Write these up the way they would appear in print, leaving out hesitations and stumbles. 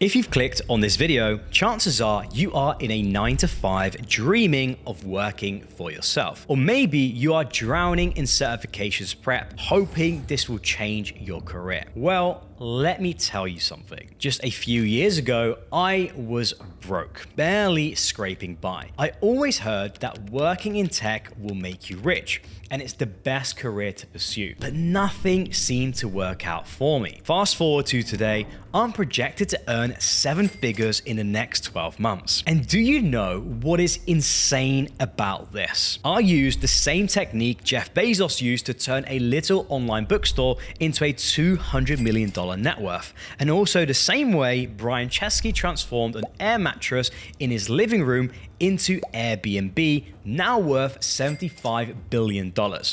If you've clicked on this video, chances are you are in a 9 to 5 dreaming of working for yourself. Or maybe you are drowning in certifications prep, hoping this will change your career. Well, let me tell you something. Just a few years ago, I was broke, barely scraping by. I always heard that working in tech will make you rich, and it's the best career to pursue. But nothing seemed to work out for me. Fast forward to today, I'm projected to earn 7 figures in the next 12 months. And do you know what is insane about this? I used the same technique Jeff Bezos used to turn a little online bookstore into a $200 million net worth, and also the same way Brian Chesky transformed an air mattress in his living room into Airbnb, now worth $75 billion.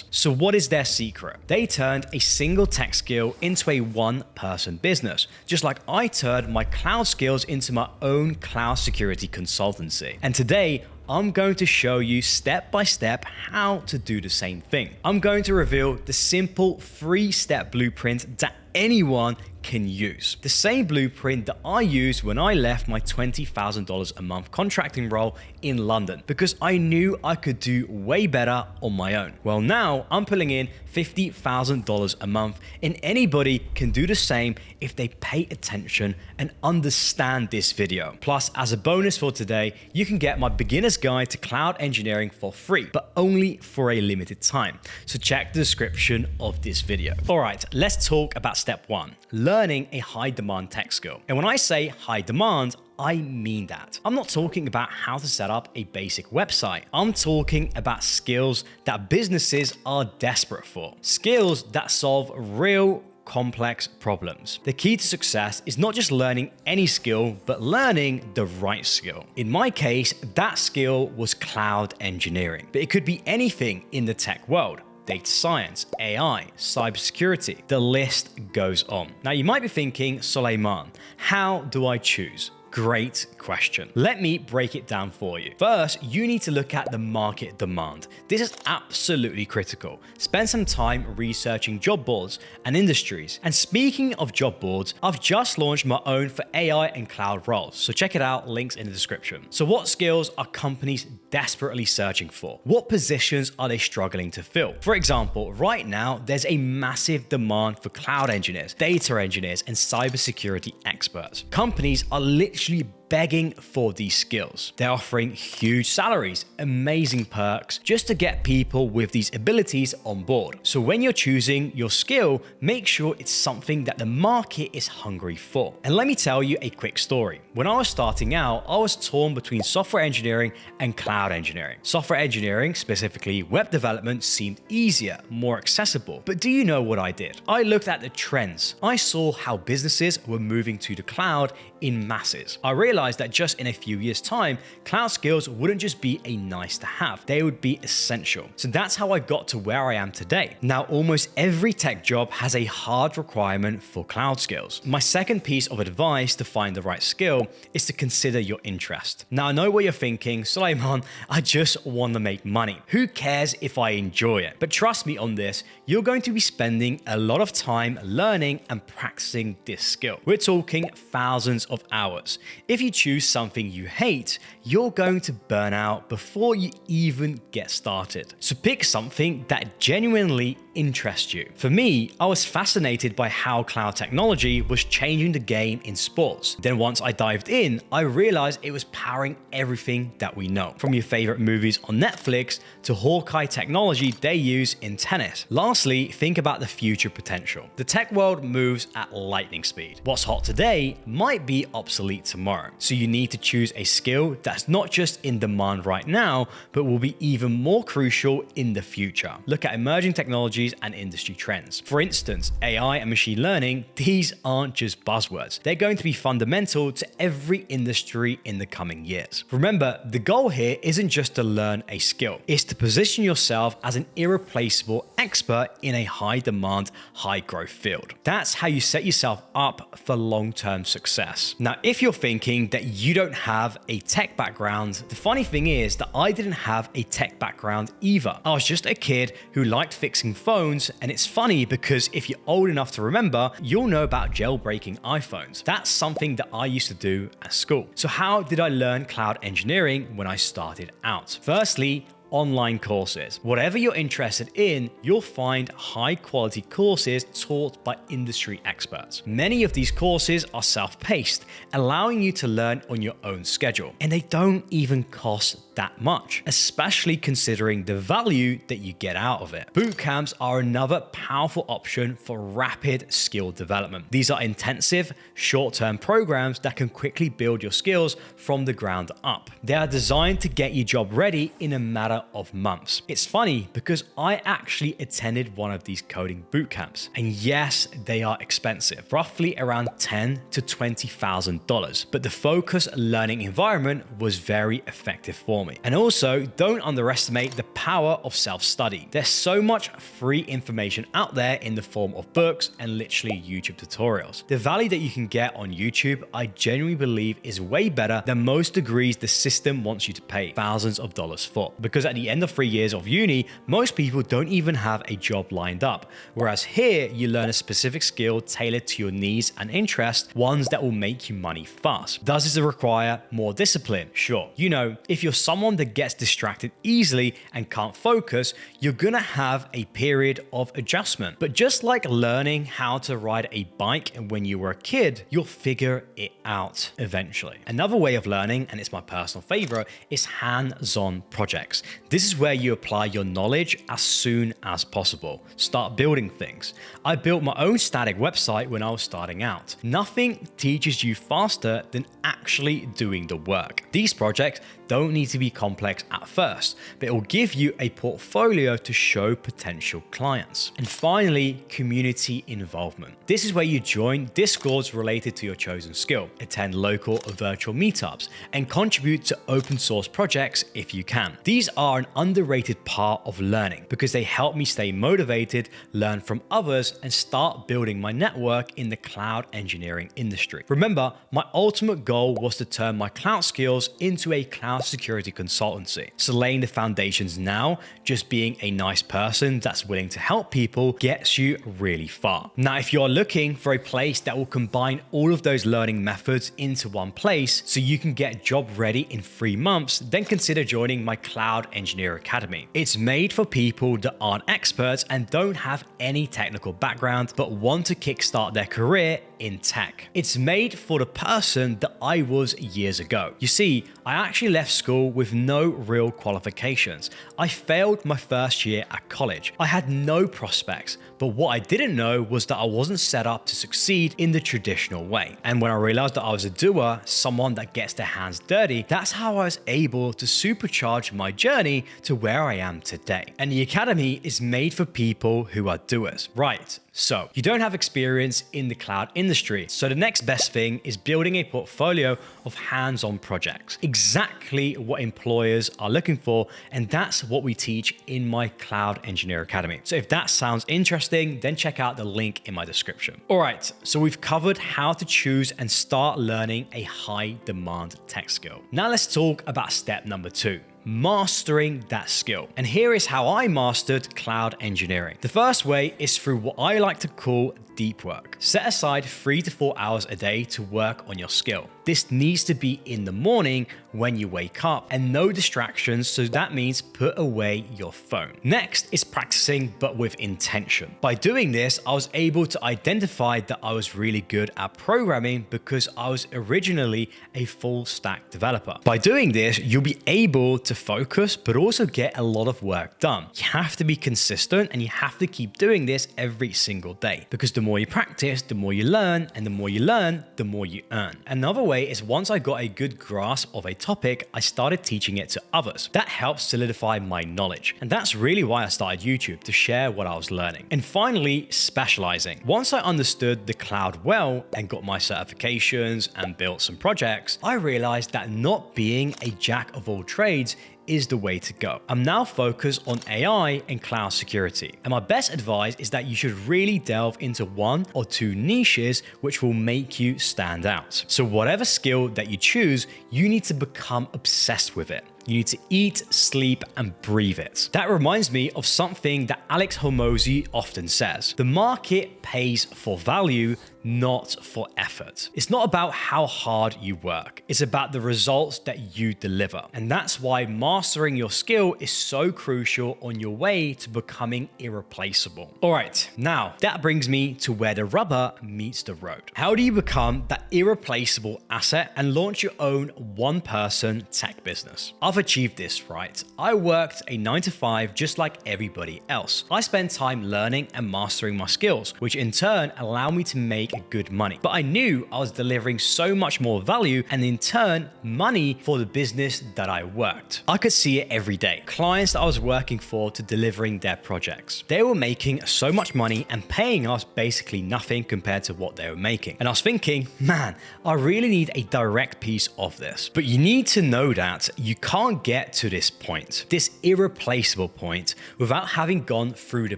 So what is their secret? They turned a single tech skill into a one-person business, just like I turned my cloud skills into my own cloud security consultancy. And today, I'm going to show you step by step how to do the same thing. I'm going to reveal the simple 3-step blueprint that anyone can use. The same blueprint that I used when I left my $20,000 a month contracting role in London, because I knew I could do way better on my own. Well, now I'm pulling in $50,000 a month, and anybody can do the same if they pay attention and understand this video. Plus, as a bonus for today, you can get my beginner's guide to cloud engineering for free, but only for a limited time. So check the description of this video. All right, let's talk about step 1, learning a high demand tech skill. And when I say high demand, I mean that. I'm not talking about how to set up a basic website. I'm talking about skills that businesses are desperate for. Skills that solve real complex problems. The key to success is not just learning any skill, but learning the right skill. In my case, that skill was cloud engineering, but it could be anything in the tech world. Data science, AI, cybersecurity, the list goes on. Now you might be thinking, Suleiman, how do I choose? Great question. Let me break it down for you. First, you need to look at the market demand. This is absolutely critical. Spend some time researching job boards and industries. And speaking of job boards, I've just launched my own for AI and cloud roles. So check it out, links in the description. So what skills are companies desperately searching for? What positions are they struggling to fill? For example, right now, there's a massive demand for cloud engineers, data engineers, and cybersecurity experts. Companies are literally begging for these skills. They're offering huge salaries, amazing perks, just to get people with these abilities on board. So when you're choosing your skill, make sure it's something that the market is hungry for. And let me tell you a quick story. When I was starting out, I was torn between software engineering and cloud engineering. Software engineering, specifically web development, seemed easier, more accessible. But do you know what I did? I looked at the trends. I saw how businesses were moving to the cloud in masses. I realized that just in a few years' time, cloud skills wouldn't just be a nice to have, they would be essential. So that's how I got to where I am today. Now, almost every tech job has a hard requirement for cloud skills. My second piece of advice to find the right skill is to consider your interest. Now, I know what you're thinking, Suleiman, I just want to make money. Who cares if I enjoy it? But trust me on this, you're going to be spending a lot of time learning and practicing this skill. We're talking thousands of hours. If you choose something you hate, you're going to burn out before you even get started. So pick something that genuinely interests you. For me, I was fascinated by how cloud technology was changing the game in sports. Then once I dived in, I realized it was powering everything that we know, from your favorite movies on Netflix to Hawkeye technology they use in tennis. Lastly, think about the future potential. The tech world moves at lightning speed. What's hot today might be obsolete tomorrow. So you need to choose a skill that's not just in demand right now, but will be even more crucial in the future. Look at emerging technologies and industry trends. For instance, AI and machine learning, these aren't just buzzwords. They're going to be fundamental to every industry in the coming years. Remember, the goal here isn't just to learn a skill. It's to position yourself as an irreplaceable expert in a high-demand, high-growth field. That's how you set yourself up for long-term success. Now, if you're thinking that you don't have a tech background, the funny thing is that I didn't have a tech background either. I was just a kid who liked fixing phones phones, and it's funny because if you're old enough to remember, you'll know about jailbreaking iPhones. That's something that I used to do at school. So how did I learn cloud engineering when I started out? Firstly, online courses. Whatever you're interested in, you'll find high quality courses taught by industry experts. Many of these courses are self-paced, allowing you to learn on your own schedule. And they don't even cost that much, especially considering the value that you get out of it. Boot camps are another powerful option for rapid skill development. These are intensive, short-term programs that can quickly build your skills from the ground up. They are designed to get you job ready in a matter of months. It's funny because I actually attended one of these coding boot camps, and yes, they are expensive, roughly around $10,000 to $20,000, but the focused learning environment was very effective for me. And also, don't underestimate the power of self-study. There's so much free information out there in the form of books and literally YouTube tutorials. The value that you can get on YouTube, I genuinely believe, is way better than most degrees the system wants you to pay thousands of dollars for, because at the end of 3 years of uni, most people don't even have a job lined up. Whereas here, you learn a specific skill tailored to your needs and interests, ones that will make you money fast. Does this require more discipline? Sure. You know, if you're someone that gets distracted easily and can't focus, you're gonna have a period of adjustment. But just like learning how to ride a bike when you were a kid, you'll figure it out eventually. Another way of learning, and it's my personal favorite, is hands-on projects. This is where you apply your knowledge as soon as possible. Start building things. I built my own static website when I was starting out. Nothing teaches you faster than actually doing the work. These projects don't need to be complex at first, but it will give you a portfolio to show potential clients. And finally, community involvement. This is where you join Discords related to your chosen skill, attend local or virtual meetups, and contribute to open source projects if you can. These are an underrated part of learning because they help me stay motivated, learn from others, and start building my network in the cloud engineering industry. Remember, my ultimate goal was to turn my cloud skills into a cloud security consultancy. So laying the foundations now, just being a nice person that's willing to help people, gets you really far. Now, if you're looking for a place that will combine all of those learning methods into one place so you can get job ready in 3 months, then consider joining my Cloud Engineer Academy. It's made for people that aren't experts and don't have any technical background, but want to kickstart their career in tech. It's made for the person that I was years ago. You see, I actually left school with no real qualifications. I failed my first year at college. I had no prospects, but what I didn't know was that I wasn't set up to succeed in the traditional way. And when I realized that I was a doer, someone that gets their hands dirty, that's how I was able to supercharge my journey to where I am today. And the Academy is made for people who are doers, right? So you don't have experience in the cloud industry. So the next best thing is building a portfolio of hands-on projects. Exactly what employers are looking for. And that's what we teach in my Cloud Engineer Academy. So if that sounds interesting, then check out the link in my description. All right, so we've covered how to choose and start learning a high demand tech skill. Now let's talk about step number 2. Mastering that skill. And here is how I mastered cloud engineering. The first way is through what I like to call deep work. Set aside 3 to 4 hours a day to work on your skill. This needs to be in the morning when you wake up and no distractions, so that means put away your phone. Next is practicing, but with intention. By doing this, I was able to identify that I was really good at programming because I was originally a full stack developer. By doing this, you'll be able to focus, but also get a lot of work done. You have to be consistent and you have to keep doing this every single day because the more you practice, the more you learn, and the more you learn, the more you earn. Another way is once I got a good grasp of a topic, I started teaching it to others. That helps solidify my knowledge. And that's really why I started YouTube, to share what I was learning. And finally, specializing. Once I understood the cloud well and got my certifications and built some projects, I realized that not being a jack of all trades is the way to go. I'm now focused on AI and cloud security. And my best advice is that you should really delve into 1 or 2 niches which will make you stand out. So whatever skill that you choose, you need to become obsessed with it. You need to eat, sleep, and breathe it. That reminds me of something that Alex Hormozi often says. The market pays for value, not for effort. It's not about how hard you work. It's about the results that you deliver. And that's why mastering your skill is so crucial on your way to becoming irreplaceable. All right, now that brings me to where the rubber meets the road. How do you become that irreplaceable asset and launch your own one-person tech business? I've achieved this, right? I worked a 9-to-5 just like everybody else. I spent time learning and mastering my skills, which in turn allowed me to make good money. But I knew I was delivering so much more value and in turn money for the business that I worked. I could see it every day. Clients that I was working for to delivering their projects. They were making so much money and paying us basically nothing compared to what they were making. And I was thinking, man, I really need a direct piece of this. But you need to know that you can't get to this point, this irreplaceable point, without having gone through the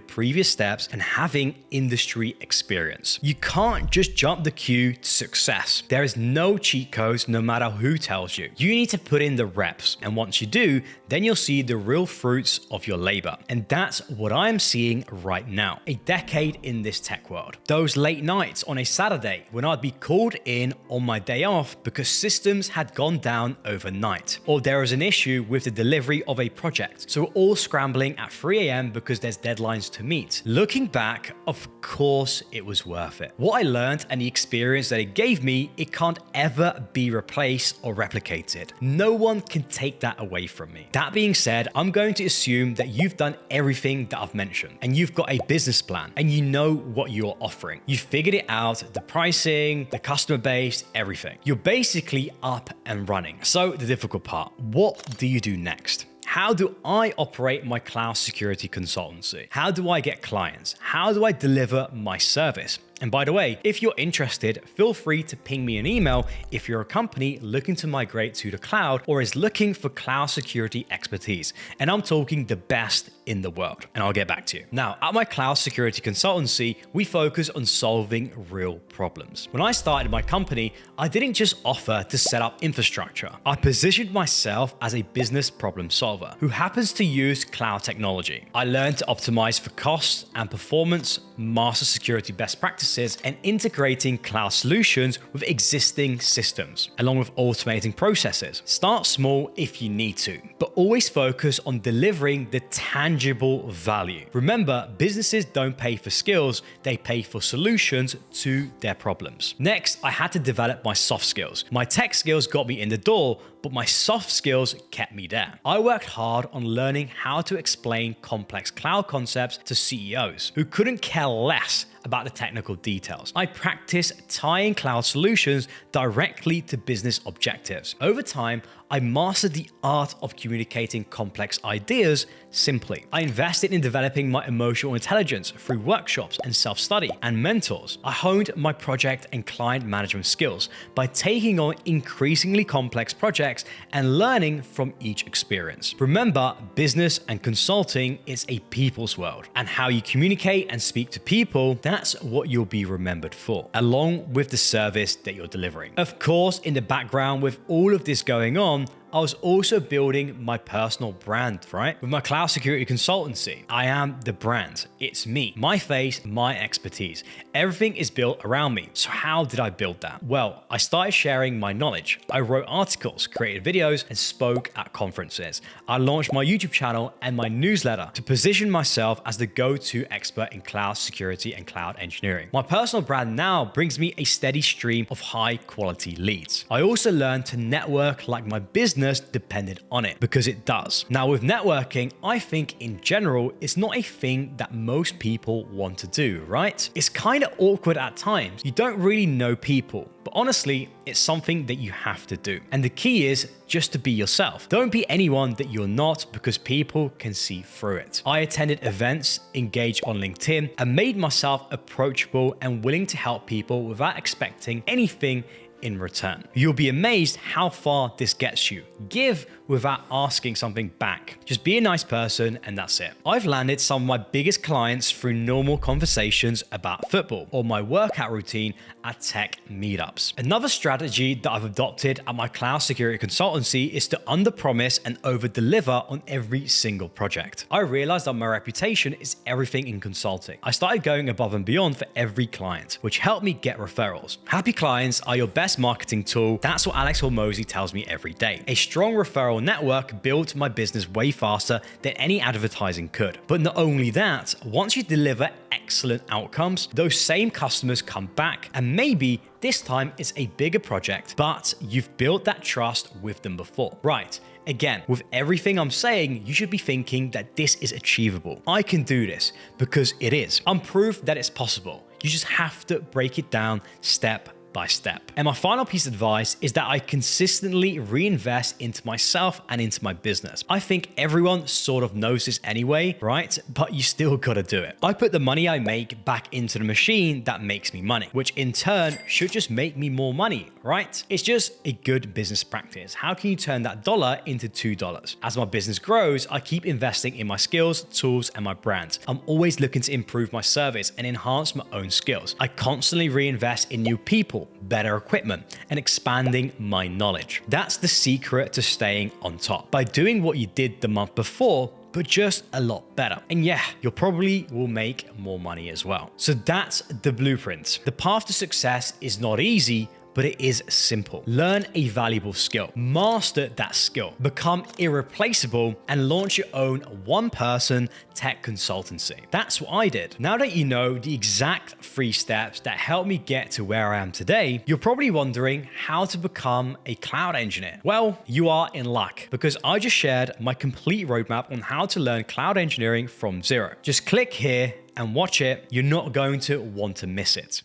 previous steps and having industry experience. You can't just jump the queue to success. There is no cheat codes no matter who tells you. You need to put in the reps. And once you do, then you'll see the real fruits of your labor. And that's what I'm seeing right now. A decade in this tech world. Those late nights on a Saturday when I'd be called in on my day off because systems had gone down overnight. Or there was an issue with the delivery of a project. So we're all scrambling at 3 a.m. because there's deadlines to meet. Looking back, of course it was worth it. What I learned and the experience that it gave me, it can't ever be replaced or replicated. No one can take that away from me. That being said, I'm going to assume that you've done everything that I've mentioned and you've got a business plan and you know what you're offering. You've figured it out, the pricing, the customer base, everything. You're basically up and running. So the difficult part, what do you do next? How do I operate my cloud security consultancy? How do I get clients? How do I deliver my service? And by the way, if you're interested, feel free to ping me an email if you're a company looking to migrate to the cloud or is looking for cloud security expertise. And I'm talking the best in the world, and I'll get back to you. Now, at my cloud security consultancy, we focus on solving real problems. When I started my company, I didn't just offer to set up infrastructure. I positioned myself as a business problem solver who happens to use cloud technology. I learned to optimize for cost and performance, master security best practices, and integrating cloud solutions with existing systems, along with automating processes. Start small if you need to, but always focus on delivering the tangible value. Remember, businesses don't pay for skills, they pay for solutions to their problems. Next, I had to develop my soft skills. My tech skills got me in the door, but my soft skills kept me there. I worked hard on learning how to explain complex cloud concepts to CEOs who couldn't care less about the technical details. I practiced tying cloud solutions directly to business objectives. Over time, I mastered the art of communicating complex ideas simply. I invested in developing my emotional intelligence through workshops and self-study and mentors. I honed my project and client management skills by taking on increasingly complex projects and learning from each experience. Remember, business and consulting is a people's world, and how you communicate and speak to people, that's what you'll be remembered for, along with the service that you're delivering. Of course, in the background with all of this going on, I was also building my personal brand, right? With my cloud security consultancy, I am the brand. It's me, my face, my expertise. Everything is built around me. So how did I build that? Well, I started sharing my knowledge. I wrote articles, created videos, and spoke at conferences. I launched my YouTube channel and my newsletter to position myself as the go-to expert in cloud security and cloud engineering. My personal brand now brings me a steady stream of high-quality leads. I also learned to network like my business depended on it, because it does. Now, with networking, I think in general, it's not a thing that most people want to do, right? It's kind of awkward at times. You don't really know people, but honestly, it's something that you have to do. And the key is just to be yourself. Don't be anyone that you're not, because people can see through it. I attended events, engaged on LinkedIn, and made myself approachable and willing to help people without expecting anything in return. You'll be amazed how far this gets you. Give without asking something back. Just be a nice person and that's it. I've landed some of my biggest clients through normal conversations about football or my workout routine at tech meetups. Another strategy that I've adopted at my cloud security consultancy is to underpromise and overdeliver on every single project. I realized that my reputation is everything in consulting. I started going above and beyond for every client, which helped me get referrals. Happy clients are your best marketing tool. That's what Alex Hormozy tells me every day. A strong referral network built my business way faster than any advertising could. But not only that, once you deliver excellent outcomes, those same customers come back, and maybe this time it's a bigger project, but you've built that trust with them before. Right. Again, with everything I'm saying, you should be thinking that this is achievable. I can do this because it is. I'm proof that it's possible. You just have to break it down step by step. And my final piece of advice is that I consistently reinvest into myself and into my business. I think everyone sort of knows this anyway, right? But you still gotta do it. I put the money I make back into the machine that makes me money, which in turn should just make me more money, right? It's just a good business practice. How can you turn that dollar into $2? As my business grows, I keep investing in my skills, tools, and my brand. I'm always looking to improve my service and enhance my own skills. I constantly reinvest in new people, better equipment, and expanding my knowledge. That's the secret to staying on top. By doing what you did the month before, but just a lot better. And yeah, you probably will make more money as well. So that's the blueprint. The path to success is not easy, but it is simple. Learn a valuable skill, master that skill, become irreplaceable, and launch your own one-person tech consultancy. That's what I did. Now that you know the exact 3 steps that helped me get to where I am today, you're probably wondering how to become a cloud engineer. Well, you are in luck because I just shared my complete roadmap on how to learn cloud engineering from zero. Just click here and watch it. You're not going to want to miss it.